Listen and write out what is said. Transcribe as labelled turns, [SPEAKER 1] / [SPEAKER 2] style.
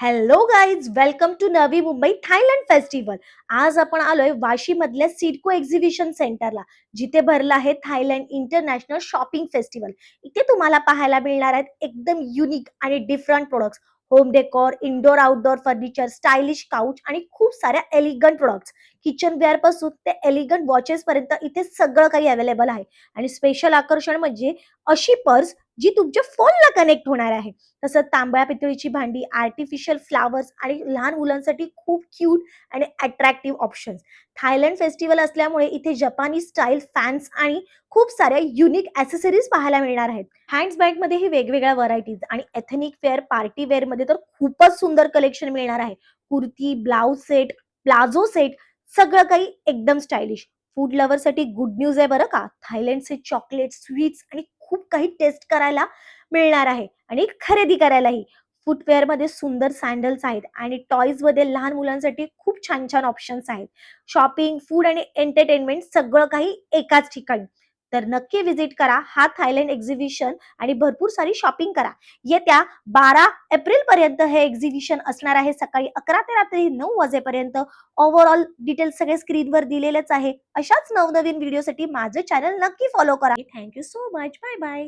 [SPEAKER 1] Hello guys, welcome to Navi Mumbai Thailand festival. आज आपण आलोय वाशी मधल्या सिडको एक्झिबिशन सेंटरला, जिथे भरलं आहे थायलंड इंटरनॅशनल शॉपिंग फेस्टिवल. इथे तुम्हाला पाहायला मिळणार आहेत एकदम युनिक आणि different products, home decor, indoor outdoor furniture, stylish couch आणि खूप साऱ्या एलिगंट प्रोडक्ट्स. किचन वेअर पासून ते एलिगंट वॉचेस पर्यंत इथे सगळं काही अवेलेबल आहे. आणि स्पेशल आकर्षण म्हणजे अशी पर्स जी तुमच्या फोनला कनेक्ट होणार आहे. तसंच तांबड्या पितळीची भांडी, आर्टिफिशियल फ्लावर्स आणि लहान मुलांसाठी खूप क्यूट आणि अट्रॅक्टिव्ह ऑप्शन्स. थायलंड फेस्टिवल असल्यामुळे इथे जपानी स्टाईल फॅन्स आणि खूप साऱ्या युनिक ॲक्सेसरीज पाहायला मिळणार आहेत. हँड्सबॅगमध्येही वेगवेगळ्या व्हरायटीज आणि एथनिक वेअर, पार्टी वेअरमध्ये तर खूपच सुंदर कलेक्शन मिळणार आहे. Kurti, blouse set, palazzo set सगळं काही एकदम स्टायलिश. फूड लव्हरसाठी गुड न्यूज आहे बरं का. थायलंडचे चॉकलेट, स्वीट्स आणि खूप काही टेस्ट करायला मिळणार आहे आणि खरेदी करायलाही. फुटवेअरमध्ये सुंदर सँडल्स आहेत आणि टॉयजमध्ये लहान मुलांसाठी खूप छान छान ऑप्शन्स आहेत. शॉपिंग, फूड आणि एंटरटेनमेंट सगळं काही एकाच ठिकाणी. तर नक्की व्हिजिट करा हा थायलंड एक्झिबिशन आणि भरपूर सारी शॉपिंग करा. येत्या 12 एप्रिल पर्यंत हे एक्झिबिशन असणार आहे, सकाळी 11 ते रात्री 9 वाजेपर्यंत. ओव्हरऑल डिटेल्स सगळे स्क्रीनवर दिलेलेच आहे. अशाच नवनवीन व्हिडिओसाठी माझे चॅनल नक्की फॉलो करा. Thank you so much. Bye bye.